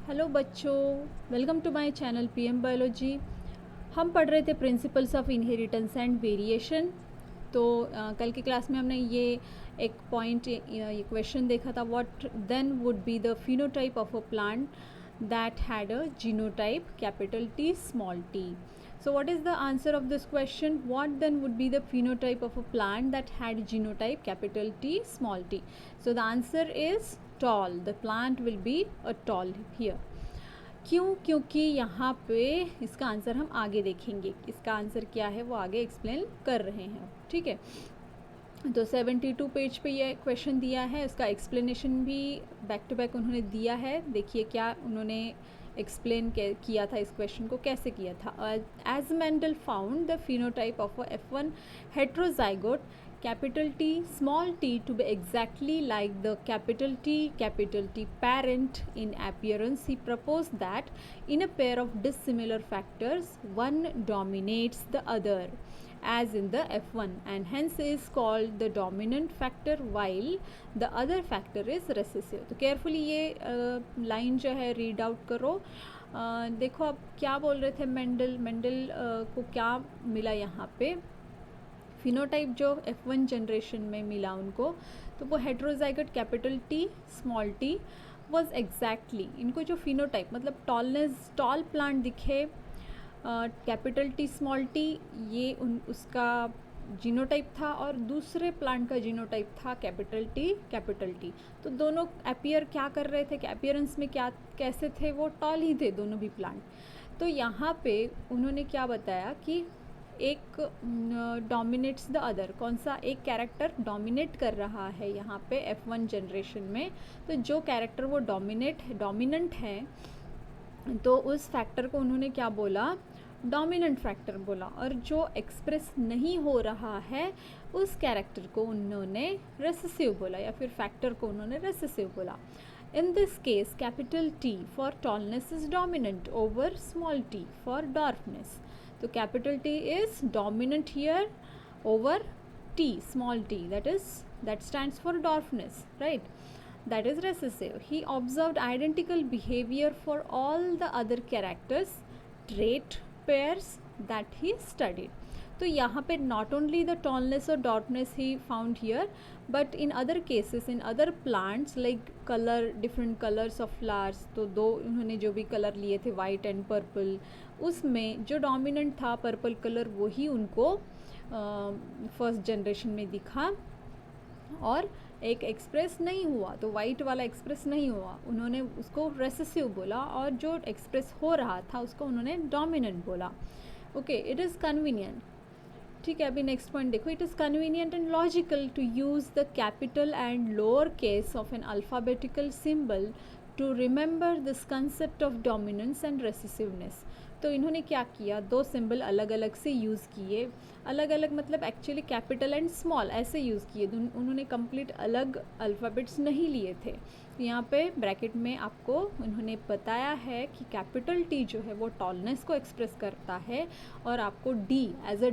Hello बच्चों, welcome to my channel PM biology. हम पढ़ रहे थे principles of inheritance and variation. तो कल की क्लास में हमने ये एक पॉइंट ये क्वेश्चन देखा था, what then would be the phenotype of a plant that had a genotype capital T small T. So what is the answer of this question? What then would be the phenotype of a plant that had genotype capital T small t? So the answer is tall. The plant will be a tall here. क्यों? क्योंकि यहाँ पे इसका answer हम आगे देखेंगे. इसका answer क्या है वो आगे एक्सप्लेन कर रहे हैं. ठीक है, तो 72 पेज पे ये क्वेश्चन दिया है, उसका एक्सप्लेनेशन भी बैक टू बैक उन्होंने दिया है. देखिए क्या उन्होंने एक्सप्लेन किया था, इस क्वेश्चन को कैसे किया था. As Mendel found the phenotype of F1 heterozygote capital T small t to be exactly like the capital T parent in appearance, he proposed that in a pair of dissimilar factors one dominates the other as in the F1 and hence is called the dominant factor while the other factor is recessive. तो carefully ये line जो है read out करो. देखो अब क्या बोल रहे थे मेंडल को क्या मिला यहाँ पे. फिनोटाइप जो F1 जनरेशन में मिला उनको, तो वो heterozygote capital T small tea was exactly, इनको जो फिनोटाइप मतलब टॉल प्लांट दिखे कैपिटल टी स्मॉल टी, ये उसका जीनोटाइप था और दूसरे प्लांट का जीनोटाइप था कैपिटल टी. तो दोनों अपीयर क्या कर रहे थे, अपीयरेंस में क्या कैसे थे, वो टॉल ही थे दोनों भी प्लांट. तो यहाँ पे उन्होंने क्या बताया कि एक डोमिनेट्स द अदर, कौन सा एक कैरेक्टर डोमिनेट कर रहा है यहाँ पे F1 जनरेशन में. तो जो कैरेक्टर वो डोमिनेंट है तो उस फैक्टर को उन्होंने क्या बोला, डोमिनेंट फैक्टर बोला. और जो एक्सप्रेस नहीं हो रहा है उस कैरेक्टर को उन्होंने रेसेसिव बोला, या फिर फैक्टर को उन्होंने रेसेसिव बोला. In this case, capital T for tallness is dominant over small t for dwarfness. So capital T is dominant here over T, small t, that stands for dwarfness, right? That is recessive. He observed identical behavior for all the other characters, trait pairs that he studied. तो यहाँ पे not only the tallness और dwarfness he found here, but in other cases in other plants like colour, different colours of flowers. तो दो उन्होंने जो भी colour लिए थे वाइट एंड पर्पल, उसमें जो डोमिनेंट था पर्पल कलर वही उनको फर्स्ट जनरेशन में दिखा और एक एक्सप्रेस नहीं हुआ. तो वाइट वाला एक्सप्रेस नहीं हुआ, उन्होंने उसको रेसेसिव बोला, और जो एक्सप्रेस हो रहा था उसको उन्होंने डोमिनेंट बोला. Okay, it is convenient. ठीक है, अभी नेक्स्ट पॉइंट देखो. It is convenient and logical to use the capital and lower case of an alphabetical symbol to remember this concept of dominance and recessiveness. तो इन्होंने क्या किया, दो सिंबल अलग अलग से यूज़ किए, अलग अलग मतलब एक्चुअली कैपिटल एंड स्मॉल ऐसे यूज़ किए. उन्होंने कंप्लीट अलग अल्फ़ाबेट्स नहीं लिए थे. यहाँ पे ब्रैकेट में आपको उन्होंने बताया है कि कैपिटल टी जो है वो टॉलनेस को एक्सप्रेस करता है, और आपको D as a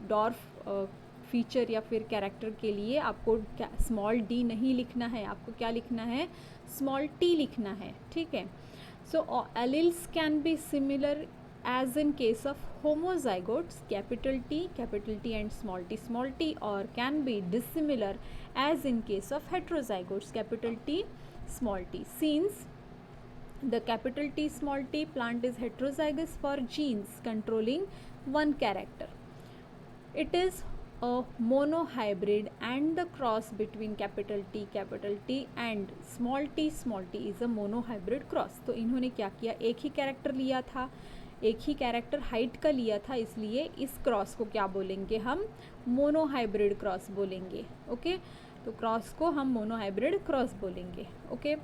dwarf feature या फिर कैरेक्टर के लिए आपको स्मॉल डी नहीं लिखना है, आपको क्या लिखना है, स्मॉल टी लिखना है. ठीक है. So alleles can be similar as in case of homozygotes capital T and small t, or can be dissimilar as in case of heterozygotes capital T small t. Since the capital T small t plant is heterozygous for genes controlling one character, it is a monohybrid, and the cross between capital T and small t is a monohybrid cross. तो इन्होंने क्या किया, एक ही character लिया था, एक ही character height का लिया था, इसलिए इस क्रॉस को क्या बोलेंगे हम, मोनोहाइब्रिड क्रॉस बोलेंगे. ओके, तो क्रॉस को हम मोनोहाइब्रिड क्रॉस बोलेंगे. ओके,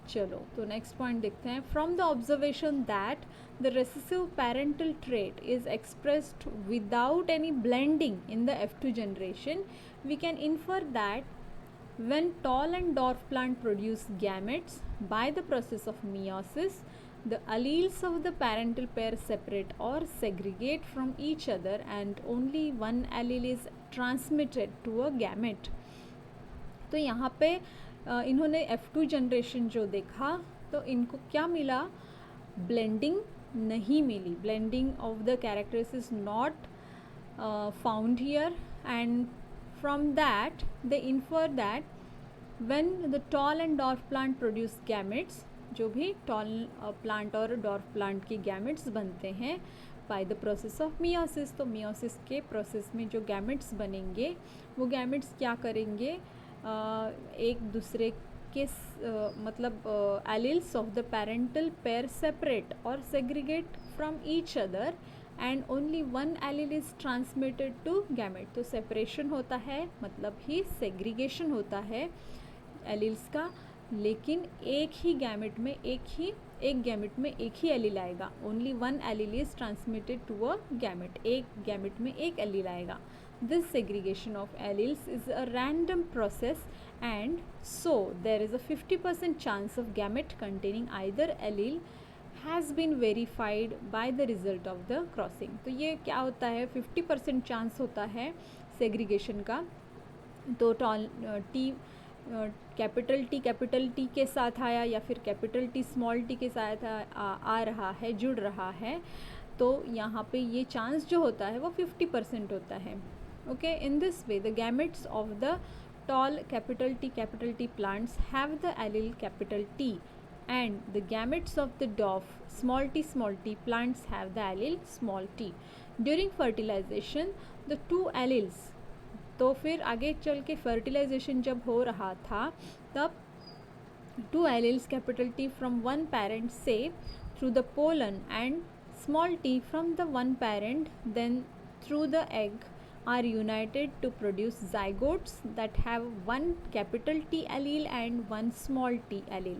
चलो तो नेक्स्ट पॉइंट देखते हैं. From the observation that the recessive parental trait is expressed without any blending in the F2 generation, we can infer that when tall and dwarf plant produce gametes by the process of meiosis, the alleles of the parental pair separate or segregate from each other and only one allele is transmitted to a gamete. तो यहाँ पे इन्होंने F2 generation जो देखा तो इनको क्या मिला, ब्लेंडिंग नहीं मिली, blending of the characters is not found here, and from that they infer that when the tall and dwarf plant produce gametes, जो भी tall plant और dwarf plant की gametes बनते हैं by the process of meiosis, तो meiosis के process में जो gametes बनेंगे वो gametes क्या करेंगे, एक दूसरे के मतलब alleles of the parental pair separate or segregate from each other and only one allele is transmitted to gamete. तो सेपरेशन होता है मतलब ही सेग्रीगेशन होता है एलील्स का, लेकिन एक ही गैमेट में एक गैमेट में एक ही एलील आएगा। Only one allele is transmitted to a gamete, एक गैमेट में एक एलील आएगा। This segregation of alleles is a random process and so there is a 50% chance of gamete containing either allele has been verified by the result of the crossing. तो ये क्या होता है, 50% chance होता है सेग्रीगेशन का। तो टी कैपिटल टी के साथ आया या फिर कैपिटल टी स्मॉल टी के साथ आ रहा है, जुड़ रहा है, तो यहाँ पे ये चांस जो होता है वो 50% होता है। Okay, in this way the gametes of the tall capital T plants have the allele capital T and the gametes of the dwarf small t plants have the allele small t. During fertilization the two alleles, तो फिर आगे चल के fertilization जब हो रहा था तब two alleles capital T from one parent say through the pollen and small t from the one parent then through the egg are united to produce zygotes that have one capital T allele and one small t allele.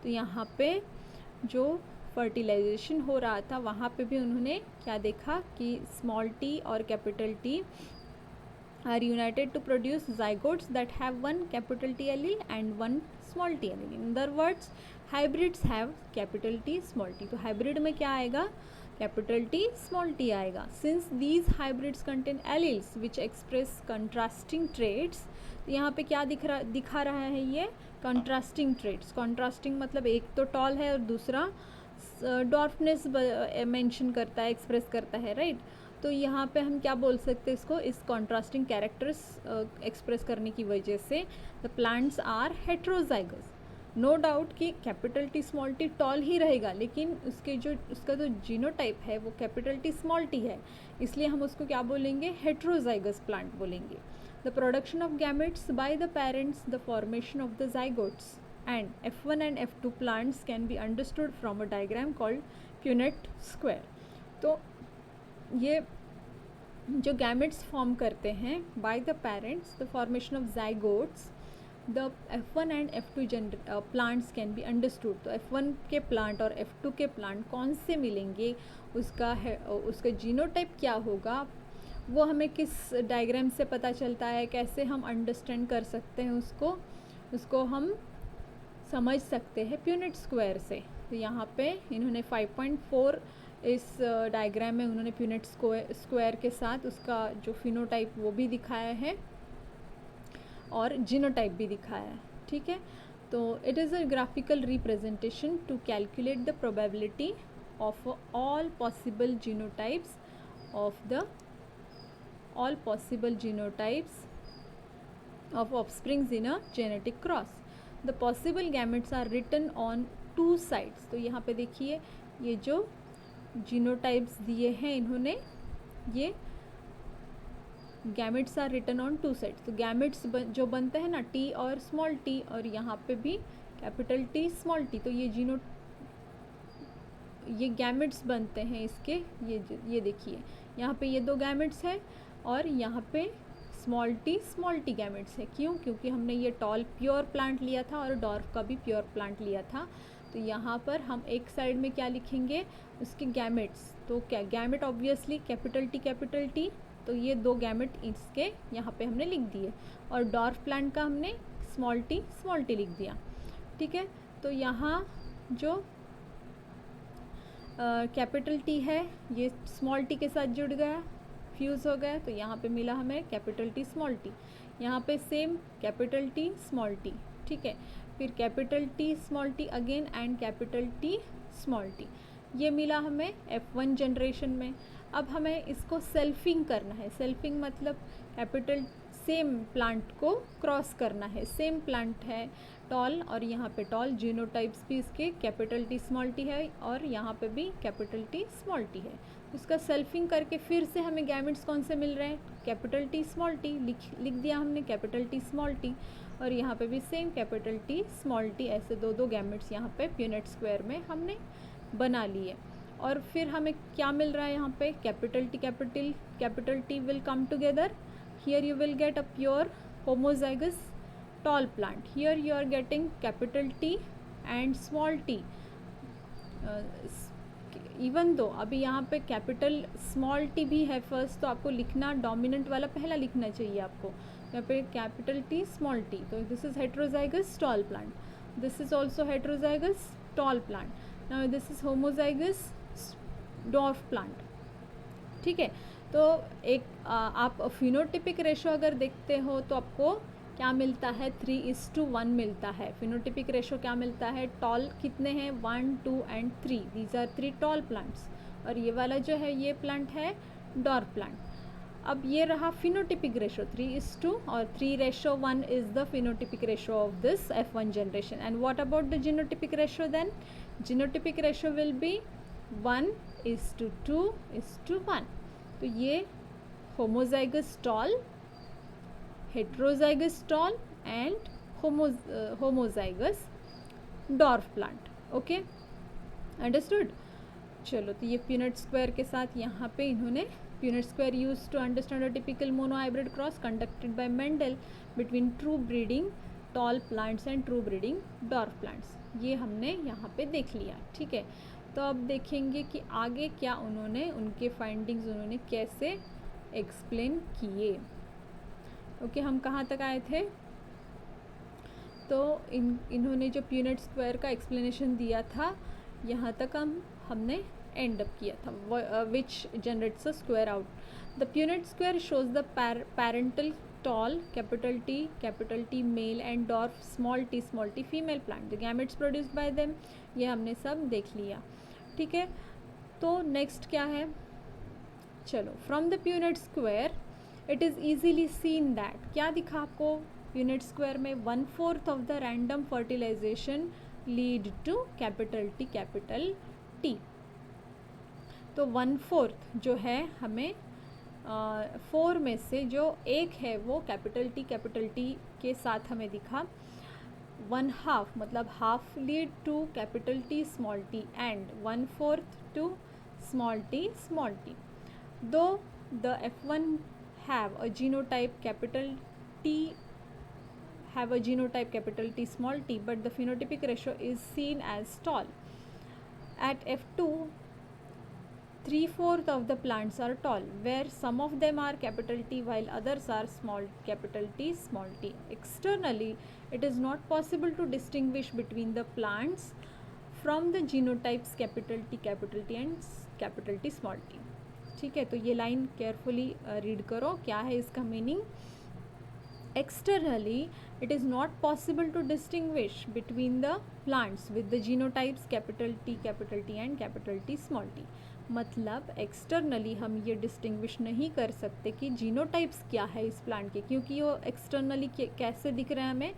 तो यहाँ पे जो fertilisation हो रहा था वहाँ पे भी उन्होंने क्या देखा कि स्मॉल टी और capital T are united to produce zygotes that have one capital T allele and one small T allele. In other words hybrids have capital T small T. तो हाइब्रिड में क्या आएगा, कैपिटल टी स्मॉल टी आएगा। Since these hybrids contain alleles which express contrasting traits, तो यहाँ पे क्या दिखा रहा है ये कंट्रास्टिंग ट्रेड्स। कंट्रास्टिंग मतलब एक तो टॉल है और दूसरा डॉर्फनेस मेंशन करता है, एक्सप्रेस करता है, राइट। तो यहाँ पे हम क्या बोल सकते हैं इसको, इस कॉन्ट्रास्टिंग कैरेक्टर्स एक्सप्रेस करने की वजह से the plants are heterozygous. No doubt कि capital T small T tall ही रहेगा, लेकिन उसका जो जीनोटाइप है वो कैपिटल टी स्मॉल टी है, इसलिए हम उसको क्या बोलेंगे, हेट्रोजाइगस प्लांट बोलेंगे। The production of gametes by the parents, the formation of the zygotes and F1 and F2 plants can be understood from a diagram called Punnett square. तो ये जो गैमेट्स फॉर्म करते हैं by the parents, the formation of zygotes, the F1 and F2 plants can be understood. तो F1 के plant और F2 के plant कौन से मिलेंगे, उसका जीनोटाइप क्या होगा, वो हमें किस डायग्राम से पता चलता है, कैसे हम अंडरस्टैंड कर सकते हैं उसको हम समझ सकते हैं प्यूनेट स्क्वायर से। तो यहाँ पे इन्होंने 5.4 इस डायग्राम में उन्होंने प्यूनेट स्क्वायर के साथ उसका जो फिनोटाइप वो भी दिखाया है और जीनोटाइप भी दिखाया है, ठीक है। तो it is a graphical representation to calculate the probability of all possible genotypes of offsprings in a genetic cross. The possible gametes are written on two sides. तो यहाँ पे देखिए ये जो जीनोटाइप्स दिए हैं इन्होंने, ये gametes are written on two sides. तो गैमेट्स जो बनते हैं ना, टी और स्मॉल टी, और यहाँ पे भी कैपिटल टी स्मॉल टी, तो ये गैमेट्स बनते हैं इसके। ये देखिए यहाँ पे ये दो गैमेट्स है और यहाँ पे स्मॉल टी गैमेट्स है। क्यों? क्योंकि हमने ये टॉल प्योर प्लांट लिया था और डॉर्फ का भी प्योर प्लांट लिया था। तो यहाँ पर हम एक साइड में क्या लिखेंगे, उसके गैमेट्स। तो क्या गैमेट, ऑब्वियसली कैपिटल टी, तो ये दो गैमेट इसके यहाँ पे हमने लिख दिए, और डॉर्फ प्लांट का हमने स्मॉल टी लिख दिया, ठीक है। तो यहाँ जो कैपिटल टी है ये स्मॉल टी के साथ जुड़ गया, फ्यूज़ हो गया, तो यहाँ पे मिला हमें कैपिटल टी स्मॉल टी। यहाँ पे same capital T small T, ठीक है। फिर capital T small T again and capital T small T. ये मिला हमें F1 जनरेशन में। अब हमें इसको सेल्फिंग करना है। सेल्फिंग मतलब कैपिटल सेम प्लांट को क्रॉस करना है। सेम प्लांट है टॉल और यहाँ पे टॉल, जीनोटाइप्स भी इसके कैपिटल टी स्मॉल टी है और यहाँ पे भी कैपिटल टी स्मॉल टी है। उसका सेल्फिंग करके फिर से हमें गैमेट्स कौन से मिल रहे हैं, कैपिटल टी स्मॉल टी लिख दिया हमने, कैपिटल टी स्मॉल टी, और यहाँ पे भी same capital T small T. ऐसे दो गैमेट्स यहाँ पे प्यूनेट स्क्वायर में हमने बना लिए। और फिर हमें क्या मिल रहा है यहाँ पे, capital T will come together. Here you will get a pure homozygous tall plant. Here you are getting capital T and small t. Even though अभी यहाँ पे कैपिटल स्मॉल टी भी है फर्स्ट, तो आपको लिखना डोमिनेंट वाला पहला लिखना चाहिए आपको। यहाँ पे कैपिटल टी स्मॉल टी, तो this is heterozygous tall plant, this is also heterozygous tall plant, now this is homozygous dwarf plant. ठीक है, तो एक आप फिनोटिपिक रेशो अगर देखते हो तो आपको क्या मिलता है, 3:1 मिलता है। फिनोटिपिक रेशो क्या मिलता है, टॉल कितने हैं, 1, 2 and 3, these are 3 tall plants, और ये वाला जो है ये प्लांट है डॉर्फ प्लांट। अब ये रहा फिनोटिपिक रेशो 3:2 और 3:1 is the phenotypic ratio of this F1 generation. And what about the genotypic ratio then, genotypic ratio will be 1:2:1। तो ये homozygous tall, heterozygous tall and homozygous dwarf plant. Okay, understood? चलो, तो ये Punnett square के साथ यहाँ पे इन्होंने Punnett square use to understand a typical monohybrid cross conducted by Mendel between true breeding tall plants and true breeding dwarf plants, ये हमने यहाँ पे देख लिया। ठीक है, तो अब देखेंगे कि आगे क्या उन्होंने, उनके फाइंडिंग्स उन्होंने कैसे एक्सप्लेन किए। ओके, हम कहाँ तक आए थे, तो इन्होंने जो प्यूनेट स्क्वायर का एक्सप्लेनेशन दिया था यहाँ तक हमने एंड अप किया था, which generates a square out. The Punnett square shows the parental tall capital T male and dwarf small T female plant, the gametes produced by them, ये हमने सब देख लिया। ठीक है, तो नेक्स्ट क्या है, चलो, from the Punnett square it is easily seen that, क्या दिखा आपको यूनिट स्क्वायर में, 1/4 of the random fertilisation lead to capital T. तो 1/4 जो है हमें 4 में से जो एक है वो कैपिटल टी के साथ हमें दिखा, 1/2 मतलब half lead to capital T small T and 1/4 to small T. Though the F1 have a genotype capital T small t, but the phenotypic ratio is seen as tall. At F2, 3/4 of the plants are tall, where some of them are capital T while others are capital T small t. Externally, it is not possible to distinguish between the plants from the genotypes capital T and capital T small t. ठीक है, तो ये line carefully read करो, क्या है इसका meaning. Externally it is not possible to distinguish between the plants with the genotypes capital T and capital T small T. मतलब externally हम ये डिस्टिंग्विश नहीं कर सकते कि जीनोटाइप्स क्या है इस प्लांट के, क्योंकि वो एक्सटर्नली कैसे दिख रहे हैं, हमें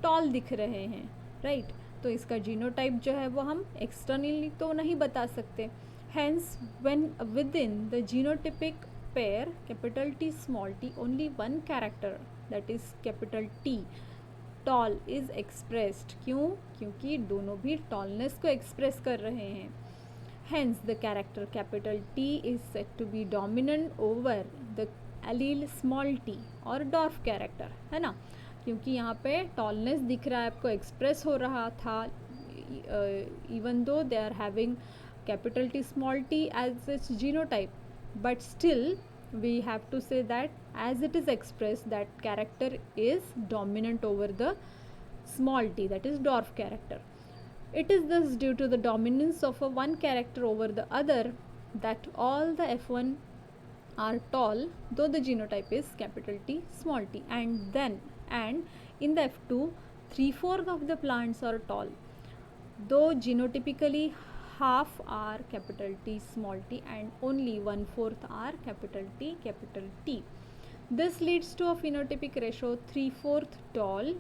टॉल दिख रहे हैं, राइट। तो इसका जीनोटाइप जो है वो हम एक्सटर्नली तो नहीं बता सकते। Hence, when within the genotypic pair capital T small t, only one character, that is capital T tall is expressed. क्यों? क्योंकि दोनों भी tallness को express कर रहे हैं। Hence, the character capital T is said to be dominant over the allele small t और dwarf character, है ना, क्योंकि यहाँ पे tallness दिख रहा है आपको, express हो रहा था, even though they are having capital T small t as its genotype, but still we have to say that as it is expressed, that character is dominant over the small t, that is dwarf character. It is thus due to the dominance of a one character over the other that all the F1 are tall, though the genotype is capital T small t, and in the F2 3/4 of the plants are tall, though genotypically half are capital T small t and only 1/4 are capital T capital T. This leads to a phenotypic ratio 3/4 tall,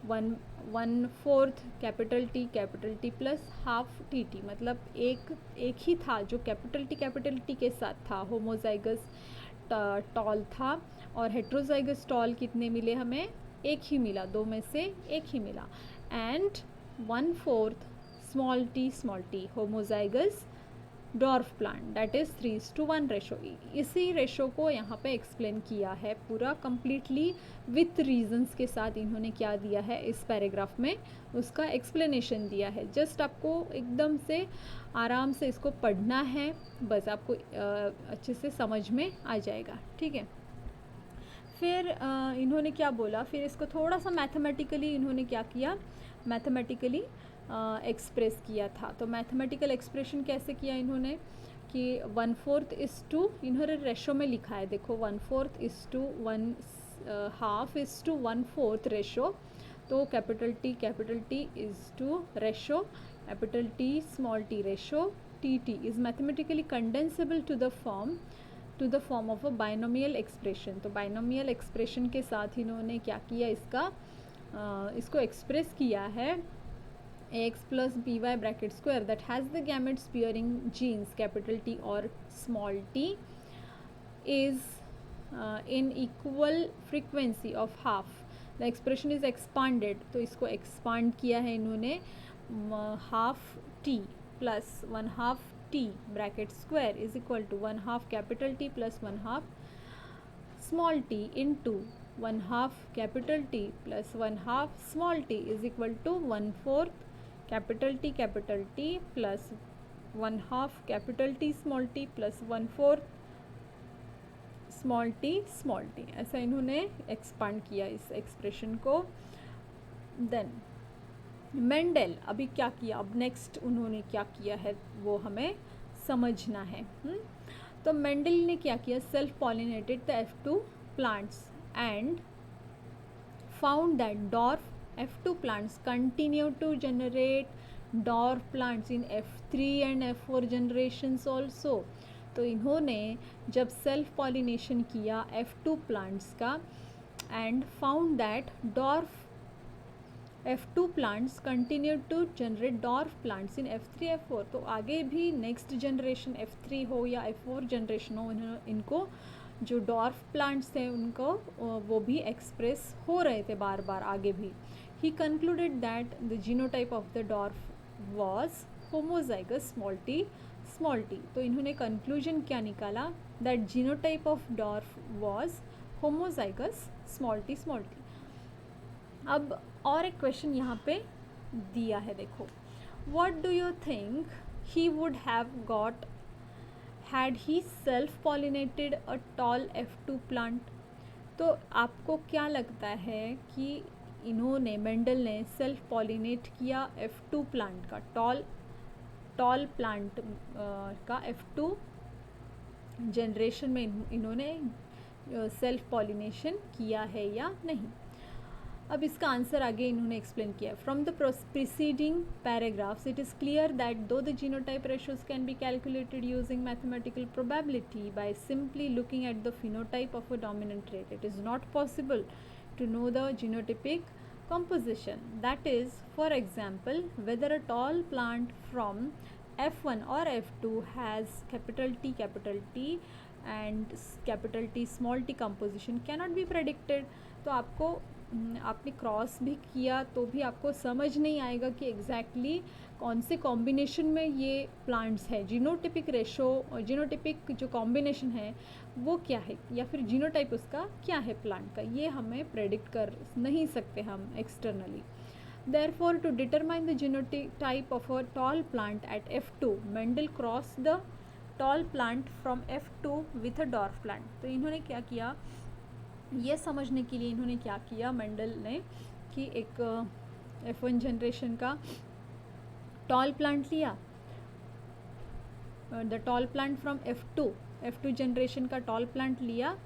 1/4 capital T plus half T T, मतलब एक ही था जो capital T के साथ था, homozygous tall था, और heterozygous tall कितने मिले हमें, एक ही मिला, दो में से एक ही मिला, and 1/4 small T homozygous dwarf plant, that is 3:1 ratio. इसी रेशो को यहाँ पे एक्सप्लेन किया है पूरा कंप्लीटली विथ रीजंस के साथ. इन्होंने क्या दिया है इस पैराग्राफ में, उसका एक्सप्लेनेशन दिया है. जस्ट आपको एकदम से आराम से इसको पढ़ना है, बस आपको अच्छे से समझ में आ जाएगा. ठीक है. फिर इन्होंने क्या बोला, फिर इसको थोड़ा सा मैथमेटिकली इन्होंने क्या किया, मैथमेटिकली एक्सप्रेस किया था. तो मैथमेटिकल एक्सप्रेशन कैसे किया इन्होंने कि 1/4 इन्होंने रेशो में लिखा है, देखो 1/4 1/2 1/4 रेशो. तो capital T is to ratio capital T small T ratio T is mathematically condensable to the form of a binomial expression. तो बाइनोमियल एक्सप्रेशन के साथ इन्होंने क्या किया, इसको एक्सप्रेस किया है ax plus by bracket square that has the gametes bearing genes capital T or small t is in equal frequency of half. The expression is expanded, तो इसको expand किया है इन्होंने half t plus 1/2 t bracket square is equal to 1/2 capital T plus 1/2 small t into 1/2 capital T plus 1/2 small t is equal to 1/4 capital T plus 1/2 capital T small t plus 1/4 small t. ऐसा इन्होंने expand किया इस expression को. Then Mendel अभी क्या किया, अब next उन्होंने क्या किया है वो हमें समझना है. तो मेंडल ने क्या किया, self pollinated the F2 plants and found that dwarf F2 plants continue to generate dwarf plants in F3 and F4 generations also. तो इन्होंने जब सेल्फ पॉलिनेशन किया F2 प्लांट्स का and found that dwarf F2 plants continue to generate dwarf plants in F3 F4. तो आगे भी next generation F3 हो या F4 जनरेशन हो, इनको जो डॉर्फ प्लांट्स थे उनको वो भी एक्सप्रेस हो रहे थे बार बार आगे भी. He concluded that the genotype of the dwarf was homozygous small t. तो इन्होंने कंक्लूजन क्या निकाला, that genotype of dwarf was homozygous small t. अब और एक क्वेश्चन यहाँ पे दिया है, देखो, what do you think he would have got had he self pollinated a tall F2 plant. तो आपको क्या लगता है कि इन्होंने मेंडल ने सेल्फ पॉलिनेट किया F2 प्लांट का, टॉल प्लांट का F2 जनरेशन में इन्होंने सेल्फ पॉलिनेशन किया है या नहीं. अब इसका आंसर आगे इन्होंने एक्सप्लेन किया. From the preceding paragraphs it is clear that though the genotype ratios can be calculated using mathematical probability by simply looking at the phenotype of a dominant trait. It is not possible to know the genotypic composition. That is, for example, whether a tall plant from F1 or F2 has capital T and capital T small t composition cannot be predicted. तो आपने cross भी किया तो भी आपको समझ नहीं आएगा कि एग्जैक्टली कौन से कॉम्बिनेशन में ये प्लांट्स है. जीनोटिपिक रेशो और जीनोटिपिक जो कॉम्बिनेशन है वो क्या है, या फिर जीनोटाइप उसका क्या है प्लांट का, ये हमें प्रेडिक्ट कर नहीं सकते हम externally. Therefore, to determine the genotype of a tall plant at F2, Mendel crossed the tall plant from F2 with a dwarf plant. तो इन्होंने क्या किया, ये समझने के लिए इन्होंने क्या किया मेंडल ने कि एक F1 जनरेशन का टॉल प्लांट लिया, the tall plant from F2 generation का टॉल प्लांट लिया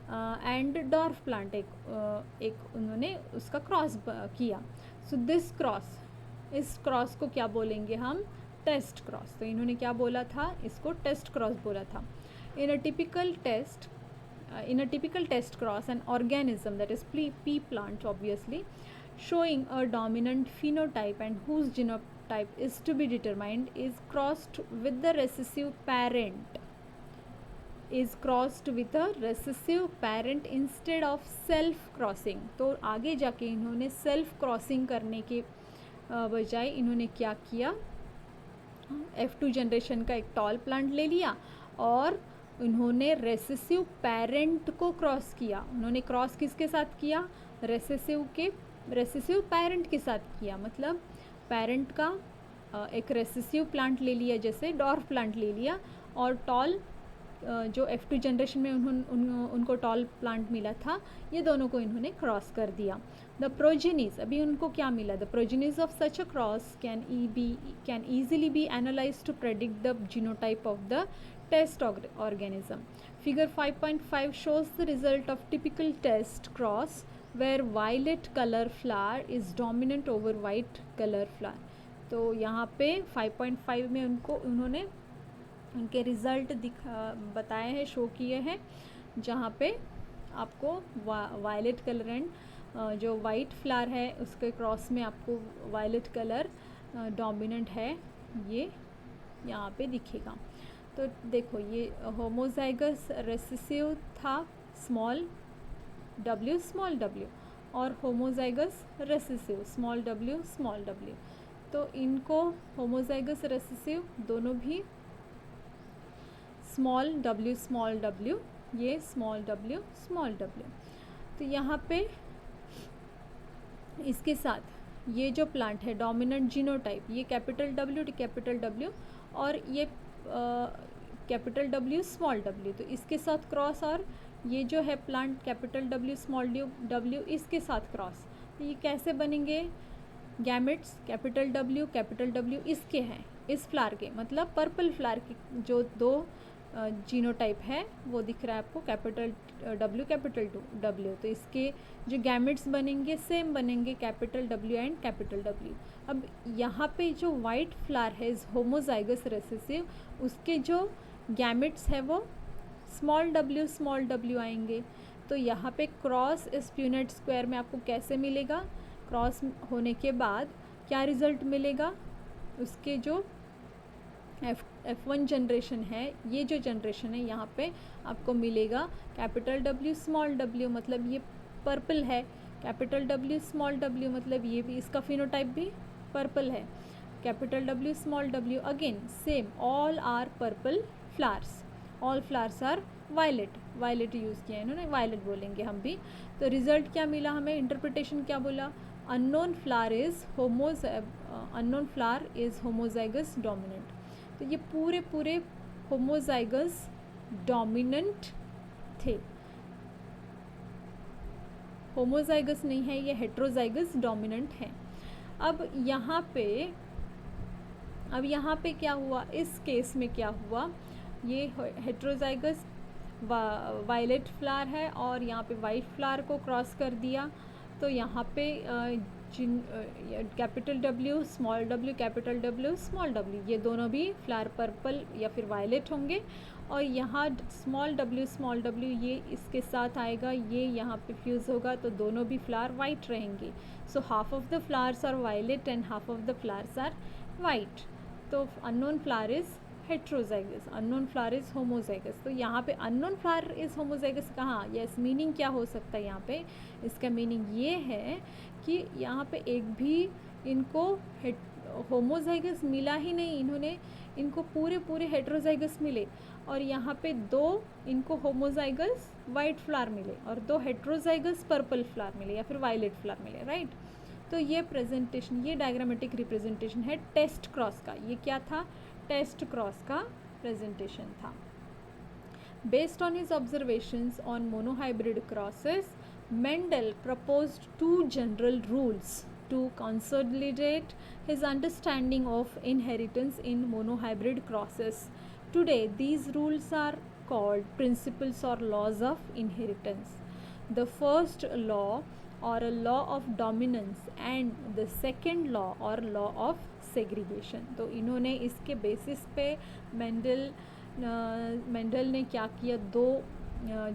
एंड डॉर्फ प्लांट, एक उन्होंने उसका क्रॉस किया. सो दिस क्रॉस, इस क्रॉस को क्या बोलेंगे हम? Test cross. तो इन्होंने क्या बोला था? इसको टेस्ट क्रॉस बोला था. इन अ typical test cross, an organism, that is pea plant obviously, showing a dominant phenotype and whose genotype is to be determined, is crossed with the recessive parent, instead of self crossing. तो आगे जाके इन्होंने self crossing करने के बजाय इन्होंने क्या किया? F2 जनरेशन का एक टॉल प्लांट ले लिया और उन्होंने रेसेसिव पेरेंट को क्रॉस किया. उन्होंने क्रॉस किसके साथ किया? रेसेसिव पेरेंट के साथ किया. मतलब पेरेंट का एक रेसेसिव प्लांट ले लिया, जैसे डॉर्फ प्लांट ले लिया, और टॉल जो F2 जनरेशन में उनको टॉल प्लांट मिला था, ये दोनों को इन्होंने क्रॉस कर दिया. द प्रोजेनीज, अभी उनको क्या मिला? The progenies of such a cross can easily be analyse to predict the genotype of the test organism. Figure 5.5 shows the result of typical test cross where violet color flower is dominant over white color flower. तो यहाँ पे 5.5 में उन्होंने उनके result बताए हैं, show किए हैं, जहाँ पे आपको वायलेट कलर एंड जो वाइट फ्लावर है उसके क्रॉस में आपको वायलेट कलर डोमिनेंट है, ये यहाँ पे दिखेगा. तो देखो, ये होमोजाइगस रेसेसिव था, स्मॉल w, और होमोजाइगस रेसेसिव स्मॉल w. तो इनको होमोजाइगस रेसेसिव दोनों भी स्मॉल w, ये स्मॉल w. तो यहाँ पे इसके साथ ये जो प्लांट है डोमिनेंट जीनोटाइप, ये कैपिटल W, और ये कैपिटल W स्मॉल w. तो इसके साथ क्रॉस, और ये जो है plant capital W small w, इसके साथ क्रॉस. तो ये कैसे बनेंगे? गैमेट्स कैपिटल W इसके हैं, इस फ्लावर के, मतलब पर्पल फ्लावर के जो दो जीनोटाइप है वो दिख रहा है आपको, कैपिटल W. तो इसके जो गैमेट्स बनेंगे सेम बनेंगे, capital W and capital W. अब यहाँ पे जो वाइट फ्लावर है इस होमोजाइगस रेसेसिव, उसके जो गैमेट्स है वो स्मॉल w आएंगे. तो यहाँ पे क्रॉस इस प्यूनेट स्क्वायर में आपको कैसे मिलेगा? क्रॉस होने के बाद क्या रिज़ल्ट मिलेगा? उसके जो F1 जनरेशन है, ये जो जनरेशन है यहाँ पे आपको मिलेगा कैपिटल W स्मॉल w, मतलब ये पर्पल है. कैपिटल W स्मॉल w मतलब ये भी, इसका फिनोटाइप भी पर्पल है. Capital W small w, again same, all are purple flowers, all flowers are violet use किया है इन्होंने, वायलेट बोलेंगे हम भी. तो रिज़ल्ट क्या मिला हमें? इंटरप्रिटेशन क्या बोला? Unknown flower is homozygous dominant. तो ये पूरे होमोजाइगस डोमिनेंट थे, होमोजाइगस नहीं है, ये हेट्रोजाइगस डोमिनेंट है. अब यहाँ पे क्या हुआ? इस केस में क्या हुआ? ये हेट्रोजाइगस वायलेट फ्लावर है और यहाँ पे वाइट फ्लावर को क्रॉस कर दिया. तो यहाँ पे capital W small w, capital W small w, ये दोनों भी फ्लावर पर्पल या फिर वायलेट होंगे. और यहाँ स्मॉल w ये इसके साथ आएगा, ये यहाँ पे फ्यूज़ होगा, तो दोनों भी फ्लावर वाइट रहेंगे. So half of the flowers are violet and half of the flowers are white. तो unknown flower is heterozygous, unknown flower is homozygous. तो यहाँ पे अननोन फ्लावर इज़ होमोजाइगस कहाँ? यस, मीनिंग क्या हो सकता है यहाँ पे? इसका मीनिंग ये है कि यहाँ पे एक भी इनको होमोजाइगस मिला ही नहीं, इनको पूरे हेट्रोजाइगस मिले, और यहाँ पे दो इनको होमोजाइगस वाइट फ्लावर मिले और दो हेट्रोजाइगस पर्पल फ्लावर मिले या फिर वायलेट फ्लावर मिले, राइट. तो ये प्रेजेंटेशन, ये डायग्रामेटिक रिप्रेजेंटेशन है टेस्ट क्रॉस का. ये क्या था? टेस्ट क्रॉस का प्रेजेंटेशन था. Based on his observations on monohybrid crosses, Mendel proposed two general rules to consolidate his understanding of inheritance in monohybrid crosses. Today, these rules are called principles or laws of inheritance. The first law or a law of dominance and the second law or law of segregation. तो इन्होंने इसके basis पे Mendel ने क्या किया, दो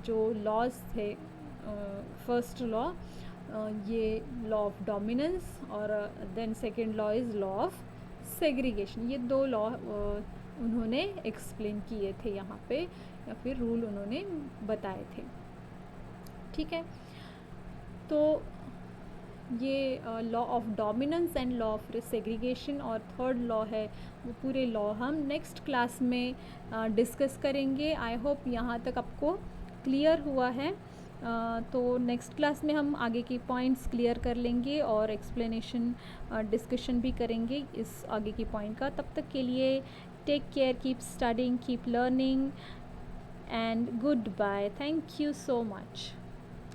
जो laws थे, फर्स्ट लॉ ये लॉ ऑफ डोमिनेंस और then second law is law of segregation. ये दो लॉ उन्होंने एक्सप्लेन किए थे यहाँ पे, या फिर रूल उन्होंने बताए थे. ठीक है, तो ये law of dominance and law of segregation और थर्ड लॉ है, वो पूरे लॉ हम नेक्स्ट क्लास में डिस्कस करेंगे. आई होप यहाँ तक आपको क्लियर हुआ है. तो नेक्स्ट क्लास में हम आगे की पॉइंट्स क्लियर कर लेंगे और एक्सप्लेनेशन डिस्कशन भी करेंगे इस आगे की पॉइंट का. तब तक के लिए take care, keep studying, keep learning and goodbye. Thank you so much.